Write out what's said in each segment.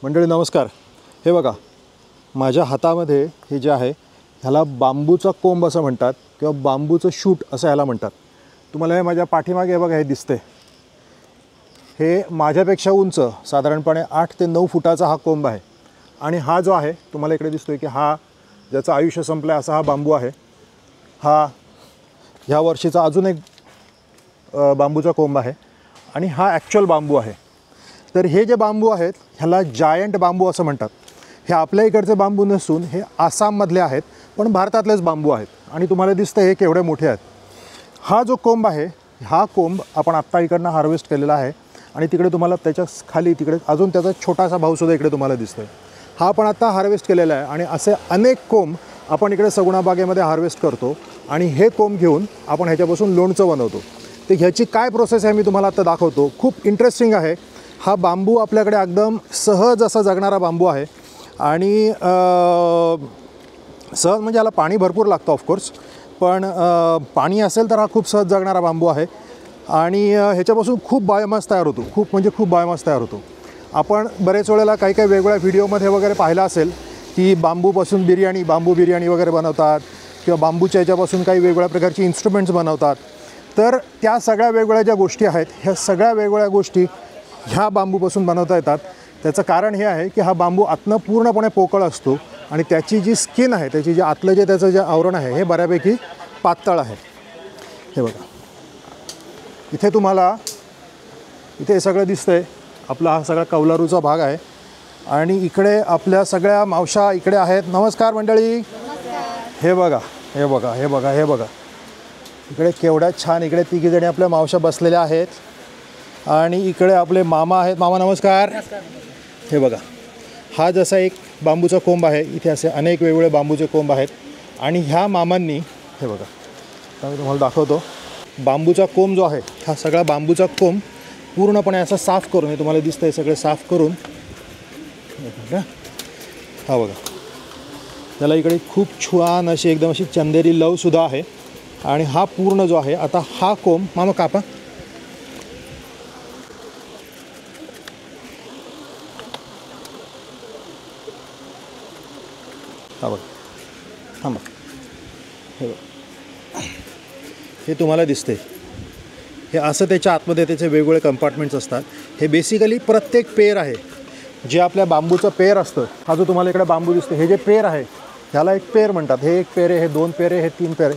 मंडळी नमस्कार. हे बघा माझ्या हातामध्ये हे जे आहे ह्याला बांबूचा कोंब असं म्हणतात किंवा बांबूचं शूट असं ह्याला म्हणतात. तुम्हाला हे माझ्या पाठीमागे हे बघा हे दिसते. हे माझ्यापेक्षा उंच साधारणपणे 8 ते 9 फुटाचा हा कोंब आहे. आणि हा जो आहे तुम्हाला इकडे दिसतोय की हा ज्याचं आयुष्य संपलं आहे असा हा बांबू आहे. हा ह्या वर्षीचा अजून एक बांबूचा कोंब आहे आणि हा ॲक्च्युअल बांबू आहे. तर हे जे बांबू आहेत ह्याला जायंट बांबू असं म्हणतात. हे आपल्या इकडचे बांबू नसून हे आसाममधले आहेत पण भारतातलेच बांबू आहेत आणि तुम्हाला दिसतं हे केवढे मोठे आहेत. हा जो कोंब आहे हा कोंब आपण आत्ता इकडनं हार्वेस्ट केलेला आहे आणि तिकडे तुम्हाला त्याच्या खाली तिकडे अजून त्याचा छोटासा भाऊसुद्धा इकडे तुम्हाला दिसतो आहे. हा पण आत्ता हार्वेस्ट केलेला आहे आणि असे अनेक कोंब आपण इकडे सगुणा बागेमध्ये हार्वेस्ट करतो आणि हे कोंब घेऊन आपण ह्याच्यापासून लोणचं बनवतो. तर ह्याची काय प्रोसेस आहे मी तुम्हाला आत्ता दाखवतो. खूप इंटरेस्टिंग आहे. हा बांबू आपल्याकडे एकदम सहज असा जगणारा बांबू आहे आणि सहज म्हणजे याला पाणी भरपूर लागतं ऑफकोर्स, पण पाणी असेल तर हा खूप सहज जगणारा बांबू आहे आणि ह्याच्यापासून खूप बायोमास तयार होतो. खूप बायोमास तयार होतो. आपण बरेच वेळेला काही वेगवेगळ्या व्हिडिओमध्ये वगैरे पाहिलं असेल की बांबूपासून बांबू बिर्याणी वगैरे बनवतात किंवा बांबूच्या ह्याच्यापासून काही वेगवेगळ्या प्रकारची इन्स्ट्रुमेंट्स बनवतात. तर त्या सगळ्या वेगवेगळ्या ज्या गोष्टी आहेत ह्या सगळ्या वेगवेगळ्या गोष्टी ह्या बांबूपासून बनवता येतात. त्याचं कारण हे आहे की हा बांबू आतनं पूर्णपणे पोकळ असतो आणि त्याची जी स्किन आहे त्याची जे आतलं जे त्याचं जे आवरण आहे हे बऱ्यापैकी पातळ आहे. हे बघा इथे तुम्हाला इथे हे सगळं दिसतं आहे. आपला हा सगळा कौलारूचा भाग आहे आणि इकडे आपल्या सगळ्या मावशा इकडे आहेत. नमस्कार मंडळी. हे बघा हे बघा हे बघा हे बघा इकडे केवढ्या छान इकडे तिघीजणी आपल्या मावशा बसलेल्या आहेत आणि इकडे आपले मामा आहेत. मामा नमस्कार. हे बघा हा जसा एक बांबूचा कोंब आहे इथे असे अनेक वेगवेगळे बांबूचे कोंब आहेत आणि ह्या मामांनी हे बघा आता मी तुम्हाला दाखवतो. बांबूचा कोंब जो आहे हा सगळा बांबूचा कोंब पूर्णपणे असा साफ करून हे तुम्हाला दिसतं आहे सगळे साफ करून हा बघा त्याला इकडे खूप छान अशी एकदम अशी चंदेरी लवसुद्धा आहे आणि हा पूर्ण जो आहे आता हा कोंब मामा कापा हा बघा थांबा हे बघा हे तुम्हाला दिसते. हे असं त्याच्या आतमध्ये त्याचे वेगवेगळे कंपार्टमेंट्स असतात. हे बेसिकली प्रत्येक पेर आहे जे आपल्या बांबूचं पेर असतं. हा जो तुम्हाला इकडे बांबू दिसतो हे जे पेर आहे ह्याला एक पेर म्हणतात. हे एक पेर आहे, हे 2 पेर आहे, हे 3 पेर आहे.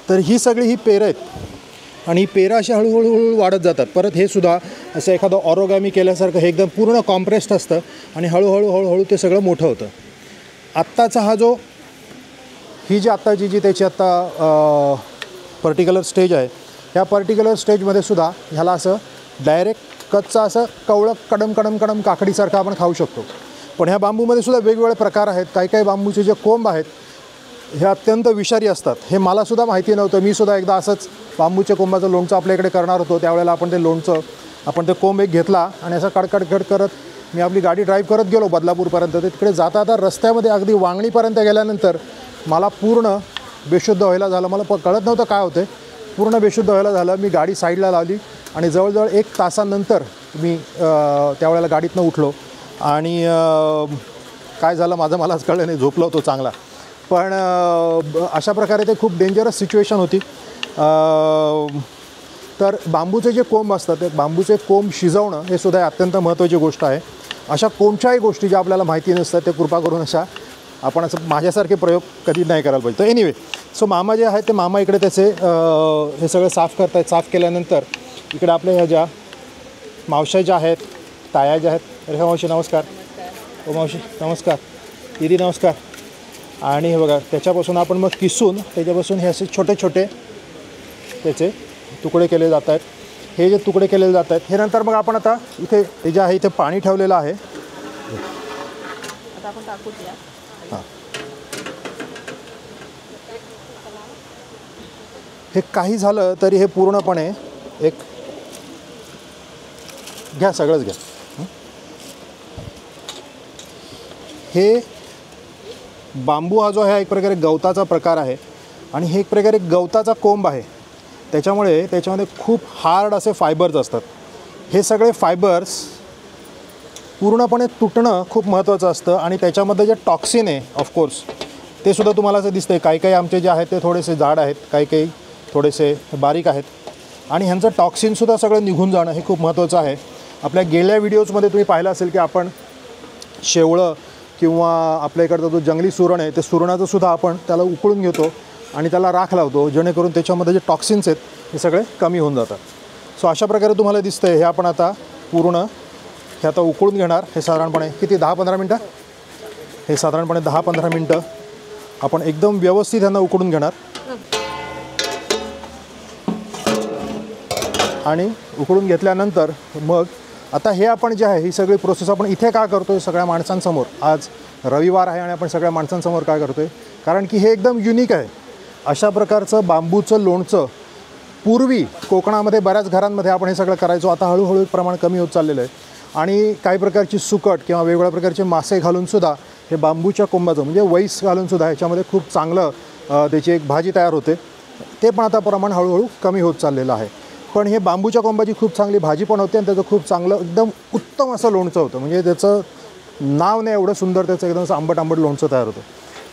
तर ही सगळी ही पेरं आहेत आणि ही पेरं अशी हळूहळू वाढत जातात. परत हे सुद्धा असं एखादं ऑरोगॅमी केल्यासारखं हे एकदम पूर्ण कॉम्प्रेस्ड असतं आणि हळूहळू ते सगळं मोठं होतं. आत्ताचा हा जो ही जी आत्ताची जी त्याची आत्ता पर्टिक्युलर स्टेज आहे ह्या पर्टिक्युलर स्टेजमध्ये सुद्धा ह्याला असं डायरेक्ट कच्चा असं कवळं कडम काकडीसारखं आपण खाऊ शकतो. पण ह्या बांबूमध्ये सुद्धा वेगवेगळे प्रकार आहेत. काही बांबूचे जे कोंब आहेत हे अत्यंत विषारी असतात. हे मलासुद्धा माहिती नव्हतं. मी सुद्धा एकदा असंच बांबूच्या कोंबाचं लोणचं आपल्या इकडे करणार होतो. त्यावेळेला आपण ते कोंब एक घेतला आणि असं कडकड करत मी आपली गाडी ड्राईव्ह करत गेलो बदलापूरपर्यंत. तिकडे जाता रस्त्यामध्ये अगदी वांगणीपर्यंत गेल्यानंतर मला पूर्ण बेशुद्ध व्हायला झालं. मला कळत नव्हतं काय होतं. पूर्ण बेशुद्ध व्हायला झालं. मी गाडी साईडला लावली आणि जवळजवळ 1 तासानंतर मी त्यावेळेला गाडीतनं उठलो आणि काय झालं मलाच कळलं नाही. झोपलो होतो चांगला. पण अशा प्रकारे ते खूप डेंजरस सिच्युएशन होती. तर बांबूचे जे कोंब असतात ते बांबूचे कोंब शिजवणं हे सुद्धा अत्यंत महत्त्वाची गोष्ट आहे. अशा कोणत्याही गोष्टी ज्या आपल्याला माहिती नसतात ते कृपा करून अशा आपण असं माझ्यासारखे प्रयोग कधी नाही करायला पाहिजे. तर एनिवे सो मामा जे आहेत ते मामा इकडे त्याचे हे सगळं साफ करत आहेत. साफ केल्यानंतर इकडे आपल्या ह्या ज्या मावशा ज्या आहेत ताया ज्या आहेत रेखा मावशी नमस्कार. ओ मावशी नमस्कार. दीदी नमस्कार. आणि हे बघा त्याच्यापासून आपण मग किसून त्याच्यापासून हे असे छोटे छोटे त्याचे तुकडे केले जात आहेत. हे जे तुकडे केलेले जात आहेत हे नंतर मग आपण आता इथे हे जे आहे इथे पाणी ठेवलेलं आहे आता आपण टाकूया. हां हे काही झालं तरी हे पूर्णपणे एक घ्या सगळंच घ्या. हे बांबू हा जो आहे एक प्रकारे गवताचा प्रकार आहे आणि हे एक प्रकारे गवताचा कोंब आहे. त्याच्यामुळे त्याच्यामध्ये खूप हार्ड असे फायबर्स असतात. हे सगळे फायबर्स पूर्णपणे तुटणं खूप महत्त्वाचं असतं आणि त्याच्यामध्ये जे टॉक्सिन आहे ऑफकोर्स ते सुद्धा तुम्हाला असं दिसतं आहे. काही काही आमचे जे आहेत ते थोडेसे जाड आहेत, काही काही थोडेसे बारीक आहेत आणि ह्यांचं टॉक्सिनसुद्धा सगळं निघून जाणं हे खूप महत्त्वाचं आहे. आपल्या गेल्या व्हिडिओजमध्ये तुम्ही पाहिलं असेल की आपण शेवळं किंवा आपल्या इकडचा जो जंगली सुरण आहे ते सुरणाचं सुद्धा आपण त्याला उकळून घेतो आणि त्याला राख लावतो, जेणेकरून त्याच्यामध्ये जे टॉक्सिन्स आहेत हे सगळे कमी होऊन जातात. सो अशा प्रकारे तुम्हाला दिसतं आहे. हे आपण आता पूर्ण हे आता उकळून घेणार. हे साधारणपणे किती 10-15 मिनटं, हे साधारणपणे 10-15 मिनटं आपण एकदम व्यवस्थित ह्यांना उकळून घेणार. आणि उकळून घेतल्यानंतर मग आता हे आपण जे आहे ही सगळी प्रोसेस आपण इथे का करतो आहे सगळ्या माणसांसमोर. आज रविवार आहे आणि आपण सगळ्या माणसांसमोर काय करतो आहे, कारण की हे एकदम युनिक आहे. अशा प्रकारचं बांबूचं लोणचं पूर्वी कोकणामध्ये बऱ्याच घरांमध्ये आपण हे सगळं करायचो. आता हळूहळू प्रमाण कमी होत चाललेलं आहे आणि काही प्रकारची सुकट किंवा वेगवेगळ्या प्रकारचे मासे घालूनसुद्धा हे बांबूच्या कोंबाचं म्हणजे वैस घालूनसुद्धा ह्याच्यामध्ये खूप चांगलं त्याची एक भाजी तयार होते. ते पण आता प्रमाण हळूहळू कमी होत चाललेलं आहे. पण हे बांबूच्या कोंबाची खूप चांगली भाजी पण होते आणि त्याचं खूप चांगलं एकदम उत्तम असं लोणचं होतं. म्हणजे त्याचं नाव नाही एवढं सुंदर, त्याचं एकदम असं आंबट आंबट लोणचं तयार होतं.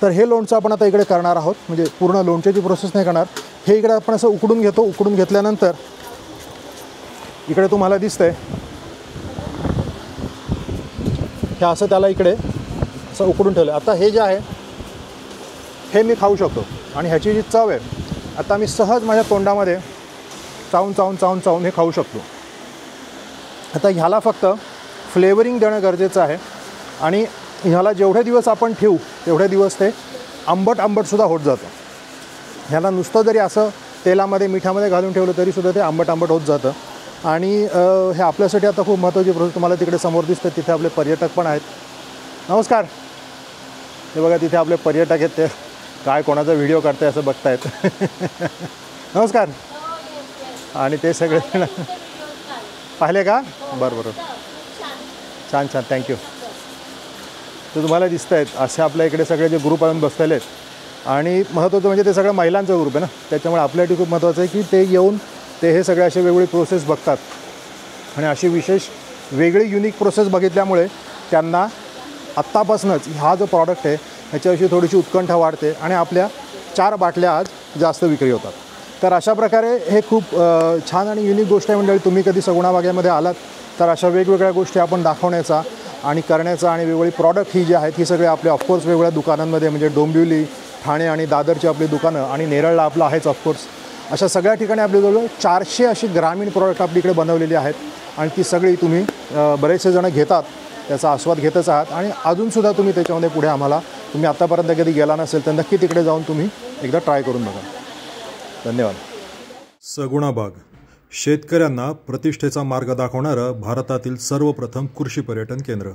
तर हे लोणचं आपण आता इकडे करणार आहोत. म्हणजे पूर्ण लोणच्याची प्रोसेस नाही करणार. हे इकडे आपण असं उकडून घेतो. उकडून घेतल्यानंतर इकडे तुम्हाला दिसतंय हे असं त्याला इकडे असं उकडून ठेवलं. आता हे जे आहे हे मी खाऊ शकतो आणि ह्याची जी चव आहे आता मी सहज माझ्या तोंडामध्ये चावून हे खाऊ शकतो. आता ह्याला फक्त फ्लेवरिंग देणं गरजेचं आहे आणि ह्याला जेवढे दिवस आपण ठेवू तेवढे दिवस ते आंबटसुद्धा होत जातं. ह्याला नुसतं जरी असं तेलामध्ये मिठामध्ये घालून ठेवलं तरीसुद्धा ते आंबट होत जातं. आणि हे आपल्यासाठी आता खूप महत्त्वाची प्रोसेस. तुम्हाला तिकडे समोर दिसतं तिथे आपले पर्यटक पण आहेत. नमस्कार. हे बघा तिथे आपले पर्यटक आहेत, ते काय कोणाचा व्हिडिओ काढताय असं बघतायत. नमस्कार. आणि ते सगळे पाहिले का? बरं छान थँक्यू. तर तुम्हाला दिसत आहेत असे आपल्या इकडे सगळे जे ग्रुप आणून बसलेले आहेत आणि महत्त्वाचं म्हणजे ते सगळं महिलांचा ग्रुप आहे ना, त्याच्यामुळे आपल्यासाठी खूप महत्त्वाचं आहे की ते येऊन ते हे सगळे असे वेगवेगळे प्रोसेस बघतात आणि अशी विशेष वेगळी युनिक प्रोसेस बघितल्यामुळे त्यांना आत्तापासूनच हा जो प्रॉडक्ट आहे ह्याच्याविषयी थोडीशी उत्कंठा वाढते आणि आपल्या 4 बाटल्या आज जास्त विक्री होतात. तर अशा प्रकारे हे खूप छान आणि युनिक गोष्ट आहे. मंडळी, तुम्ही कधी सगुणा बागेमध्ये आलात तर अशा वेगवेगळ्या गोष्टी आपण दाखवण्याचा आणि करण्याचा आणि वेगवेगळी प्रॉडक्ट ही जी आहेत ही सगळे आपले ऑफकोर्स वेगवेगळ्या दुकानांमध्ये म्हणजे डोंबिवली, ठाणे आणि दादरची आपली दुकानं आणि नेरळला आपलं आहेच ऑफकोर्स. अशा सगळ्या ठिकाणी आपल्याजवळ 400 अशी ग्रामीण प्रॉडक्ट आपली इकडे बनवलेली आहेत आणि ती सगळी तुम्ही बरेचसे जणं घेतात, त्याचा आस्वाद घेतच आहात आणि अजूनसुद्धा तुम्ही त्याच्यामध्ये पुढे आम्हाला, तुम्ही आत्तापर्यंत कधी गेला नसेल तर नक्की तिकडे जाऊन तुम्ही एकदा ट्राय करून बघा. धन्यवाद. सगुणा बाग, शेतकऱ्यांना प्रतिष्ठेचा मार्ग दाखवणारं भारतातील सर्वप्रथम कृषी पर्यटन केंद्र.